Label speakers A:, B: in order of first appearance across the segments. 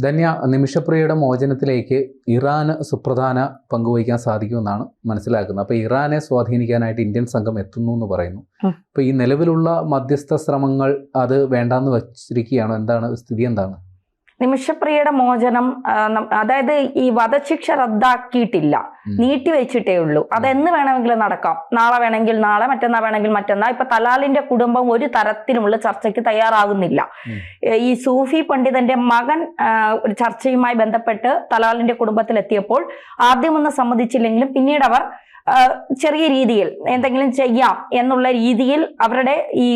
A: ധന്യ, നിമിഷപ്രിയയുടെ മോചനത്തിലേക്ക് ഇറാന് സുപ്രധാന പങ്കുവഹിക്കാൻ സാധിക്കുമെന്നാണ് മനസ്സിലാക്കുന്നത്. അപ്പോൾ ഇറാനെ സ്വാധീനിക്കാനായിട്ട് ഇന്ത്യൻ സംഘം എത്തുന്നു എന്ന് പറയുന്നു. അപ്പോൾ ഈ നിലവിലുള്ള മധ്യസ്ഥ ശ്രമങ്ങൾ അത് വേണ്ടാന്ന് വച്ചിരിക്കുകയാണോ? എന്താണ് സ്ഥിതി? എന്താണ്
B: നിമിഷപ്രിയയുടെ മോചനം? അതായത് ഈ വധശിക്ഷ റദ്ദാക്കിയിട്ടില്ല, നീട്ടിവെച്ചിട്ടേ ഉള്ളൂ. അതെന്ന് വേണമെങ്കിലും നടക്കാം. നാളെ വേണമെങ്കിൽ നാളെ, മറ്റന്നാൾ വേണമെങ്കിൽ മറ്റന്നാൾ. ഇപ്പൊ തലാലിന്റെ കുടുംബം ഒരു തരത്തിലുമുള്ള ചർച്ചയ്ക്ക് തയ്യാറാകുന്നില്ല. ഈ സൂഫി പണ്ഡിതന്റെ മകൻ ഒരു ചർച്ചയുമായി ബന്ധപ്പെട്ട് തലാലിന്റെ കുടുംബത്തിലെത്തിയപ്പോൾ ആദ്യമൊന്നും സമ്മതിച്ചില്ലെങ്കിലും പിന്നീട് അവർ ചെറിയ രീതിയിൽ എന്തെങ്കിലും ചെയ്യാം എന്നുള്ള രീതിയിൽ അവരുടെ ഈ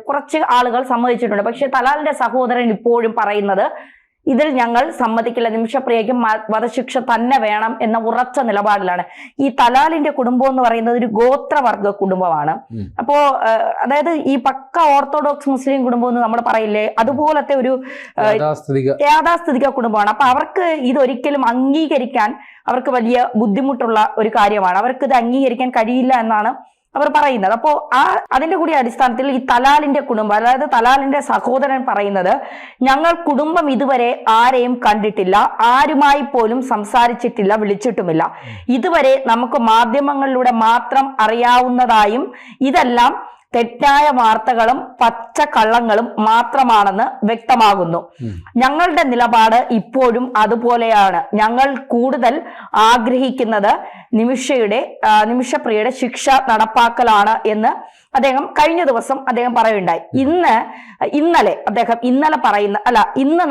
B: കുറച്ച് ആളുകൾ സമ്മതിച്ചിട്ടുണ്ട്. പക്ഷെ തലാലിന്റെ സഹോദരൻ ഇപ്പോഴും പറയുന്നത് ഇതിൽ ഞങ്ങൾ സമ്മതിക്കില്ല, നിമിഷപ്രിയയ്ക്ക് വധശിക്ഷ തന്നെ വേണം എന്ന ഉറച്ച നിലപാടിലാണ്. ഈ തലാലിന്റെ കുടുംബം എന്ന് പറയുന്നത് ഒരു ഗോത്രവർഗ കുടുംബമാണ്. അപ്പോ അതായത് ഈ പക്ക ഓർത്തഡോക്സ് മുസ്ലിം കുടുംബം എന്ന് നമ്മൾ പറയില്ലേ, അതുപോലത്തെ ഒരു യാഥാസ്ഥിതിക കുടുംബമാണ്. അപ്പൊ അവർക്ക് ഇതൊരിക്കലും അംഗീകരിക്കാൻ അവർക്ക് വലിയ ബുദ്ധിമുട്ടുള്ള ഒരു കാര്യമാണ്. അവർക്ക് ഇത് അംഗീകരിക്കാൻ കഴിയില്ല എന്നാണ് അവർ പറയുന്നത്. അപ്പോൾ അതിന്റെ കൂടി അടിസ്ഥാനത്തിൽ ഈ തലാലിന്റെ കുടുംബം, അതായത് തലാലിന്റെ സഹോദരൻ പറയുന്നത്, ഞങ്ങൾ കുടുംബം ഇതുവരെ ആരെയും കണ്ടിട്ടില്ല, ആരുമായി പോലും സംസാരിച്ചിട്ടില്ല, വിളിച്ചിട്ടുമില്ല. ഇതുവരെ നമുക്ക് മാധ്യമങ്ങളിലൂടെ മാത്രം അറിയാവുന്നതായും ഇതെല്ലാം തെറ്റായ വാർത്തകളും പച്ചക്കള്ളങ്ങളും മാത്രമാണെന്ന് വ്യക്തമാകുന്നു. ഞങ്ങളുടെ നിലപാട് ഇപ്പോഴും അതുപോലെയാണ്. ഞങ്ങൾ കൂടുതൽ ആഗ്രഹിക്കുന്നത് നിമിഷപ്രിയയുടെ ശിക്ഷ നടപ്പാക്കലാണ് എന്ന് അദ്ദേഹം കഴിഞ്ഞ ദിവസം പറയുകയുണ്ടായി. ഇന്ന്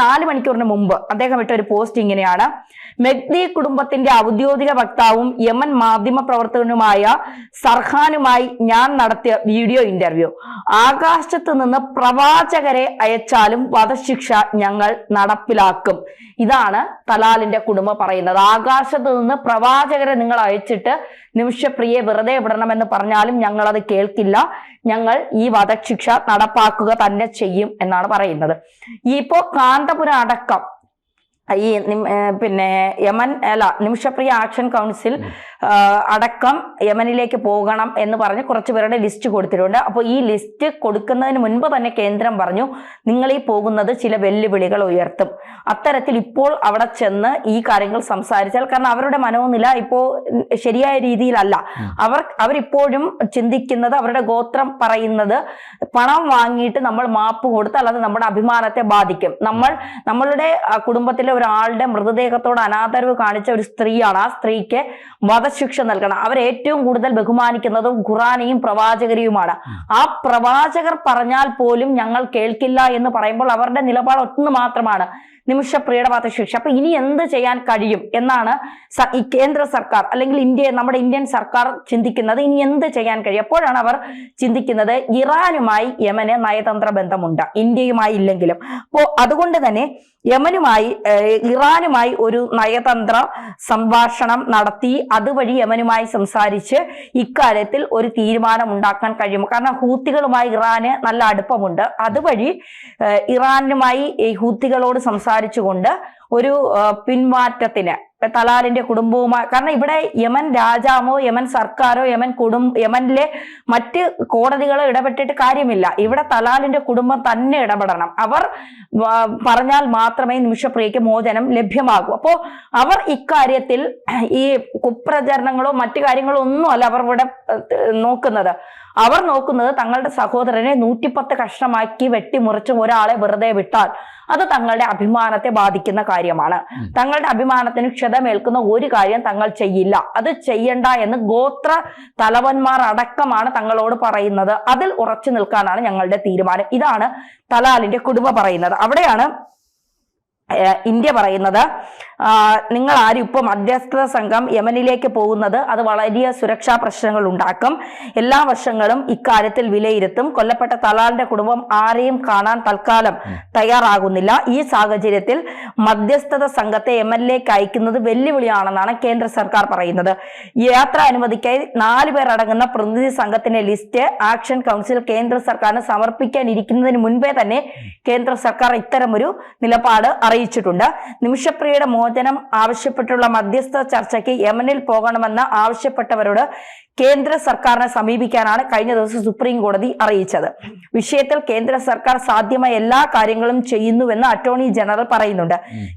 B: 4 മണിക്കൂറിന് മുമ്പ് അദ്ദേഹം ഇട്ട ഒരു പോസ്റ്റ് ഇങ്ങനെയാണ്: മെഹ്ദി കുടുംബത്തിന്റെ ഔദ്യോഗിക വക്താവും യമൻ മാധ്യമ പ്രവർത്തകനുമായ സർഹാനുമായി ഞാൻ നടത്തിയ വീഡിയോ ഇന്റർവ്യൂ. ആകാശത്ത് നിന്ന് പ്രവാചകരെ അയച്ചാലും വധശിക്ഷ ഞങ്ങൾ നടപ്പിലാക്കും. ഇതാണ് തലാലിന്റെ കുടുംബം പറയുന്നത്. ആകാശത്ത് നിന്ന് പ്രവാചകരെ നിങ്ങൾ അയച്ചിട്ട് നിമിഷപ്രിയെ വെറുതെ വിടണമെന്ന് പറഞ്ഞാലും ഞങ്ങൾ അത് കേൾക്കില്ല, ഞങ്ങൾ ഈ വധശിക്ഷ നടപ്പാക്കുക തന്നെ ചെയ്യും എന്നാണ് പറയുന്നത്. ഇപ്പോ കാന്തപുരം അടക്കം ഈ നിമിഷപ്രിയ ആക്ഷൻ കൗൺസിൽ അടക്കം യമനിലേക്ക് പോകണം എന്ന് പറഞ്ഞ് കുറച്ചു പേരുടെ ലിസ്റ്റ് കൊടുത്തിട്ടുണ്ട്. അപ്പോൾ ഈ ലിസ്റ്റ് കൊടുക്കുന്നതിന് മുൻപ് തന്നെ കേന്ദ്രം പറഞ്ഞു, നിങ്ങൾ ഈ പോകുന്നത് ചില വെല്ലുവിളികൾ ഉയർത്തും. അത്തരത്തിൽ ഇപ്പോൾ അവിടെ ചെന്ന് ഈ കാര്യങ്ങൾ സംസാരിച്ചാൽ, കാരണം അവരുടെ മനോനില ഇപ്പോൾ ശരിയായ രീതിയിലല്ല. അവരിപ്പോഴും ചിന്തിക്കുന്നത്, അവരുടെ ഗോത്രം പറയുന്നത്, പണം വാങ്ങിയിട്ട് നമ്മൾ മാപ്പ് കൊടുത്താൽ അത് നമ്മുടെ അഭിമാനത്തെ ബാധിക്കും. നമ്മളുടെ കുടുംബത്തിലെ ഒരാളുടെ മൃതദേഹത്തോട് അനാദരവ് കാണിച്ച ഒരു സ്ത്രീയാണ്, ആ സ്ത്രീക്ക് വധശിക്ഷ നൽകണം. അവർ ഏറ്റവും കൂടുതൽ ബഹുമാനിക്കുന്നതും ഖുറാനെയും പ്രവാചകരെയുമാണ്. ആ പ്രവാചകർ പറഞ്ഞാൽ പോലും ഞങ്ങൾ കേൾക്കില്ല എന്ന് പറയുമ്പോൾ അവരുടെ നിലപാട് ഒന്ന് മാത്രമാണ്, നിമിഷപ്രിയയുടെ വധശിക്ഷ. അപ്പൊ ഇനി എന്ത് ചെയ്യാൻ കഴിയും എന്നാണ് ഈ കേന്ദ്ര സർക്കാർ അല്ലെങ്കിൽ നമ്മുടെ ഇന്ത്യൻ സർക്കാർ ചിന്തിക്കുന്നത്. ഇനി എന്ത് ചെയ്യാൻ കഴിയും? അപ്പോഴാണ് അവർ ചിന്തിക്കുന്നത്, ഇറാനുമായി യമന് നയതന്ത്ര ബന്ധമുണ്ട്, ഇന്ത്യയുമായി ഇല്ലെങ്കിലും. അപ്പോൾ അതുകൊണ്ട് തന്നെ ഇറാനുമായി ഒരു നയതന്ത്ര സംഭാഷണം നടത്തി അതുവഴി യമനുമായി സംസാരിച്ച് ഇക്കാര്യത്തിൽ ഒരു തീരുമാനം ഉണ്ടാക്കാൻ കഴിയും. കാരണം ഹൂത്തികളുമായി ഇറാന് നല്ല അടുപ്പമുണ്ട്. അതുവഴി ഇറാനുമായി ഈ ഹൂത്തികളോട് സംസാരിച്ചുകൊണ്ട് ഒരു പിന്മാറ്റത്തിന് തലാലിന്റെ കുടുംബവുമായി, കാരണം ഇവിടെ യമൻ രാജാവോ യമൻ സർക്കാരോ യമനിലെ മറ്റ് കോടതികളോ ഇടപെട്ടിട്ട് കാര്യമില്ല. ഇവിടെ തലാലിന്റെ കുടുംബം തന്നെ ഇടപെടണം. അവർ പറഞ്ഞാൽ മാത്രമേ നിമിഷപ്രിയയ്ക്ക് മോചനം ലഭ്യമാകൂ. അപ്പോൾ അവർ ഇക്കാര്യത്തിൽ ഈ കുപ്രചരണങ്ങളോ മറ്റു കാര്യങ്ങളോ ഒന്നുമല്ല അവർ ഇവിടെ നോക്കുന്നത്. അവർ നോക്കുന്നത് തങ്ങളുടെ സഹോദരനെ 110 കഷ്ണമാക്കി വെട്ടിമുറിച്ച് ഒരാളെ വെറുതെ വിട്ടാൽ അത് തങ്ങളുടെ അഭിമാനത്തെ ബാധിക്കുന്ന കാര്യമാണ്. തങ്ങളുടെ അഭിമാനത്തിന് ക്ഷതമേൽക്കുന്ന ഒരു കാര്യം തങ്ങൾ ചെയ്യില്ല, അത് ചെയ്യണ്ട എന്ന് ഗോത്ര തലവന്മാർ അടക്കമാണ് തങ്ങളോട് പറയുന്നത്. അതിൽ ഉറച്ചു നിൽക്കാനാണ് ഞങ്ങളുടെ തീരുമാനം. ഇതാണ് തലാലിന്റെ കുടുംബം പറയുന്നത്. അവിടെയാണ് ഇന്ത്യ പറയുന്നത്, നിങ്ങൾ ആരും ഇപ്പോൾ മധ്യസ്ഥ സംഘം യമനിലേക്ക് പോകുന്നത് അത് വലിയ സുരക്ഷാ പ്രശ്നങ്ങൾ ഉണ്ടാക്കും. എല്ലാ വർഷങ്ങളും ഇക്കാര്യത്തിൽ വിലയിരുത്തും. കൊല്ലപ്പെട്ട തലാലിന്റെ കുടുംബം ആരെയും കാണാൻ തൽക്കാലം തയ്യാറാകുന്നില്ല. ഈ സാഹചര്യത്തിൽ മധ്യസ്ഥത സംഘത്തെ യമനിലേക്ക് അയക്കുന്നത് വെല്ലുവിളിയാണെന്നാണ് കേന്ദ്ര സർക്കാർ പറയുന്നത്. യാത്രാ അനുമതിക്കായി 4 പേർ അടങ്ങുന്ന പ്രതിനിധി സംഘത്തിന്റെ ലിസ്റ്റ് ആക്ഷൻ കൗൺസിൽ കേന്ദ്ര സർക്കാരിന് സമർപ്പിക്കാനിരിക്കുന്നതിന് മുൻപേ തന്നെ കേന്ദ്ര സർക്കാർ ഇത്തരമൊരു നിലപാട് അറിയിച്ചിട്ടുണ്ട്. നിമിഷപ്രിയയുടെ മോചനം ആവശ്യപ്പെട്ടുള്ള മധ്യസ്ഥ ചർച്ചയ്ക്ക് യമനിൽ പോകണമെന്ന് ആവശ്യപ്പെട്ടവരോട് കേന്ദ്ര സർക്കാരിനെ സമീപിക്കാനാണ് കഴിഞ്ഞ ദിവസം സുപ്രീം കോടതി അറിയിച്ചത്. വിഷയത്തിൽ കേന്ദ്ര സർക്കാർ സാധ്യമായ എല്ലാ കാര്യങ്ങളും ചെയ്യുന്നുവെന്ന് അറ്റോർണി ജനറൽ പറയുന്നുണ്ട്.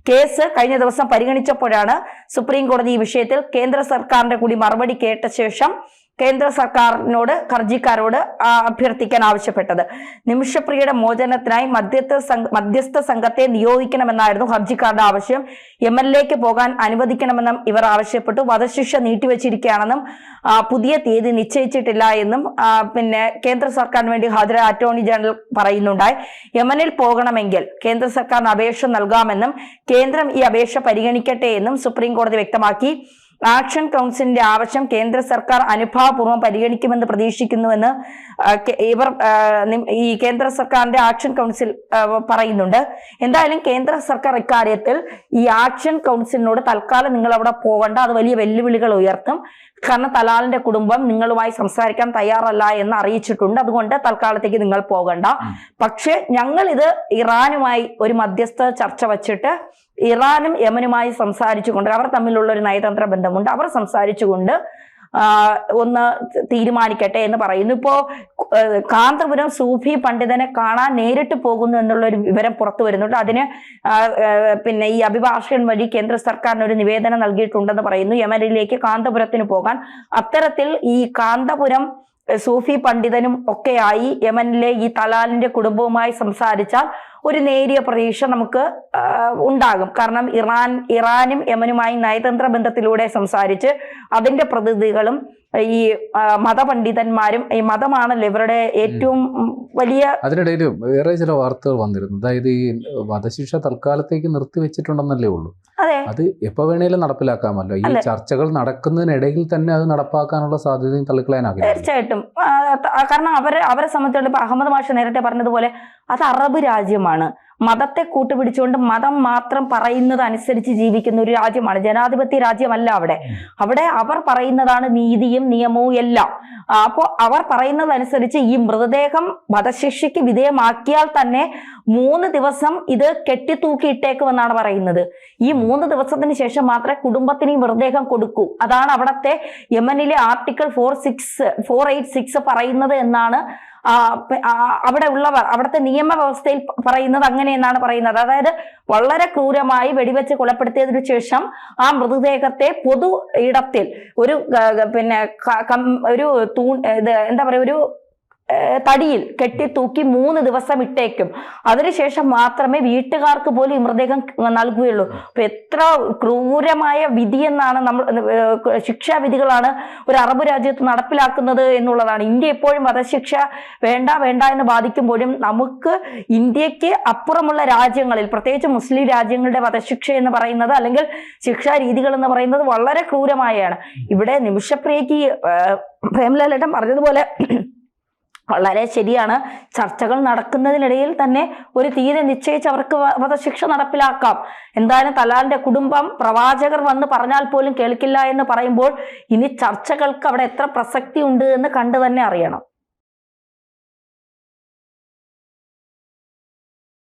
B: കേസ് കഴിഞ്ഞ ദിവസം പരിഗണിച്ചപ്പോഴാണ് സുപ്രീം കോടതി ഈ വിഷയത്തിൽ കേന്ദ്ര സർക്കാരിന്റെ കൂടി മറുപടി കേട്ട ശേഷം കേന്ദ്ര സർക്കാരിനോട് ഹർജിക്കാരോട് അഭ്യർത്ഥിക്കാൻ ആവശ്യപ്പെട്ടത്. നിമിഷപ്രിയയുടെ മോചനത്തിനായി മധ്യസ്ഥ സംഘത്തെ നിയോഗിക്കണമെന്നായിരുന്നു ഹർജിക്കാരുടെ ആവശ്യം. യമനിലേക്ക് പോകാൻ അനുവദിക്കണമെന്നും ഇവർ ആവശ്യപ്പെട്ടു. വധശിക്ഷ നീട്ടിവെച്ചിരിക്കുകയാണെന്നും പുതിയ തീയതി നിശ്ചയിച്ചിട്ടില്ല എന്നും കേന്ദ്ര സർക്കാരിന് വേണ്ടി ഹാജരായ അറ്റോർണി ജനറൽ പറയുന്നുണ്ടായി. യമനിൽ പോകണമെങ്കിൽ കേന്ദ്ര സർക്കാരിന് അപേക്ഷ നൽകാമെന്നും കേന്ദ്രം ഈ അപേക്ഷ പരിഗണിക്കട്ടെ എന്നും സുപ്രീം കോടതി വ്യക്തമാക്കി. ആക്ഷൻ കൗൺസിലിന്റെ ആവശ്യം കേന്ദ്ര സർക്കാർ അനുഭാവപൂർവ്വം പരിഗണിക്കുമെന്ന് പ്രതീക്ഷിക്കുന്നുവെന്ന് ഇവർ ഈ കേന്ദ്ര സർക്കാരിന്റെ ആക്ഷൻ കൗൺസിൽ പറയുന്നുണ്ട്. എന്തായാലും കേന്ദ്ര സർക്കാർ ഇക്കാര്യത്തിൽ ഈ ആക്ഷൻ കൗൺസിലിനോട് തൽക്കാലം നിങ്ങൾ അവിടെ പോകണ്ട, അത് വലിയ വെല്ലുവിളികൾ ഉയർത്തും. കാരണം തലാലിന്റെ കുടുംബം നിങ്ങളുമായി സംസാരിക്കാൻ തയ്യാറല്ല എന്ന് അറിയിച്ചിട്ടുണ്ട്. അതുകൊണ്ട് തൽക്കാലത്തേക്ക് നിങ്ങൾ പോകണ്ട. പക്ഷെ ഞങ്ങൾ ഇത് ഇറാനുമായി ഒരു മധ്യസ്ഥ ചർച്ച വച്ചിട്ട് ഇറാനും യമനുമായി സംസാരിച്ചുകൊണ്ട്, അവർ തമ്മിലുള്ള ഒരു നയതന്ത്ര ബന്ധമുണ്ട്, അവർ സംസാരിച്ചുകൊണ്ട് ഒന്ന് തീരുമാനിക്കട്ടെ എന്ന് പറയുന്നു. ഇപ്പോ കാന്തപുരം സൂഫി പണ്ഡിതനെ കാണാൻ നേരിട്ട് പോകുന്നു എന്നുള്ള ഒരു വിവരം പുറത്തു വരുന്നുണ്ട്. അതിന് ഈ അഭിഭാഷകൻ വഴി കേന്ദ്ര സർക്കാരിന് ഒരു നിവേദനം നൽകിയിട്ടുണ്ടെന്ന് പറയുന്നു, യമനിലേക്ക് കാന്തപുരത്തിന് പോകാൻ. അത്തരത്തിൽ ഈ കാന്തപുരം സൂഫി പണ്ഡിതനും ഒക്കെയായി യമനിലെ ഈ തലാലിന്റെ കുടുംബവുമായി സംസാരിച്ചാൽ ഒരു നേരിയ പ്രതീക്ഷ നമുക്ക് ഉണ്ടാകും. കാരണം ഇറാനും യമനുമായി നയതന്ത്ര ബന്ധത്തിലൂടെ സംസാരിച്ച് അതിന്റെ പ്രതിനിധികളും ഈ മതപണ്ഡിതന്മാരും, ഈ മതമാണല്ലോ ഇവരുടെ ഏറ്റവും വലിയ.
A: അതിനിടയിൽ വേറെ ചില വാർത്തകൾ വന്നിരുന്നു. അതായത് ഈ വധശിക്ഷ തൽക്കാലത്തേക്ക് നിർത്തിവെച്ചിട്ടുണ്ടെന്നല്ലേ ഉള്ളൂ.
B: അതെ,
A: അത് എപ്പോ വേണേലും നടപ്പിലാക്കാമല്ലോ. ഈ ചർച്ചകൾ നടക്കുന്നതിനിടയിൽ തന്നെ അത് നടപ്പാക്കാനുള്ള സാധ്യതയും തള്ളിക്കളയാനാകില്ല.
B: തീർച്ചയായിട്ടും. കാരണം അവരെ സംബന്ധിച്ചിടത്തോളം ഇപ്പൊ അഹമ്മദ് മാഷ് നേരത്തെ പറഞ്ഞതുപോലെ അത് അറബ് രാജ്യമാണ്. മതത്തെ കൂട്ടുപിടിച്ചുകൊണ്ട് മതം മാത്രം പറയുന്നത് അനുസരിച്ച് ജീവിക്കുന്ന ഒരു രാജ്യമാണ്. ജനാധിപത്യ രാജ്യമല്ല അവിടെ അവർ പറയുന്നതാണ് നീതിയും നിയമവും എല്ലാം. അപ്പോൾ അവർ പറയുന്നതനുസരിച്ച് ഈ മൃതദേഹം വധശിക്ഷയ്ക്ക് വിധേയമാക്കിയാൽ തന്നെ 3 ദിവസം ഇത് കെട്ടിത്തൂക്കിയിട്ടേക്കുമെന്നാണ് പറയുന്നത്. ഈ 3 ദിവസത്തിന് ശേഷം മാത്രമേ കുടുംബത്തിന് ഈ മൃതദേഹം കൊടുക്കൂ. അതാണ് അവിടത്തെ യമനിലെ ആർട്ടിക്കിൾ 486 പറയുന്നത് എന്നാണ് അവിടെ ഉള്ളവർ, അവിടുത്തെ നിയമവ്യവസ്ഥയിൽ പറയുന്നത് അങ്ങനെയെന്നാണ് പറയുന്നത്. അതായത് വളരെ ക്രൂരമായി വെടിവെച്ച് കൊലപ്പെടുത്തിയതിനു ശേഷം ആ മൃതദേഹത്തെ പൊതു ഇടത്തിൽ ഒരു ഒരു എന്താ പറയുക, ഒരു തടിയിൽ കെട്ടിത്തൂക്കി 3 ദിവസം ഇട്ടേക്കും. അതിനുശേഷം മാത്രമേ വീട്ടുകാർക്ക് പോലും ഈ മൃതദേഹം നൽകുകയുള്ളൂ. അപ്പൊ എത്ര ക്രൂരമായ വിധി എന്നാണ് ശിക്ഷാവിധികളാണ് ഒരു അറബ് രാജ്യത്ത് നടപ്പിലാക്കുന്നത് എന്നുള്ളതാണ്. ഇന്ത്യ എപ്പോഴും വധശിക്ഷ വേണ്ട എന്ന് ബാധിക്കുമ്പോഴും നമുക്ക് ഇന്ത്യക്ക് അപ്പുറമുള്ള രാജ്യങ്ങളിൽ, പ്രത്യേകിച്ച് മുസ്ലിം രാജ്യങ്ങളുടെ വധശിക്ഷ എന്ന് പറയുന്നത് അല്ലെങ്കിൽ ശിക്ഷാ രീതികൾ എന്ന് പറയുന്നത് വളരെ ക്രൂരമായാണ്. ഇവിടെ നിമിഷപ്രിയക്ക് പ്രേംലാലേട്ടൻ പറഞ്ഞതുപോലെ വളരെ ശരിയാണ്. ചർച്ചകൾ നടക്കുന്നതിനിടയിൽ തന്നെ ഒരു തീയതി നിശ്ചയിച്ച് അവർക്ക് വധശിക്ഷ നടപ്പിലാക്കാം. എന്തായാലും തലാലിന്റെ കുടുംബം പ്രവാചകർ വന്ന് പറഞ്ഞാൽ പോലും കേൾക്കില്ല എന്ന് പറയുമ്പോൾ ഇനി ചർച്ചകൾക്ക് അവിടെ എത്ര പ്രസക്തി ഉണ്ട് എന്ന് കണ്ടു തന്നെ അറിയണം.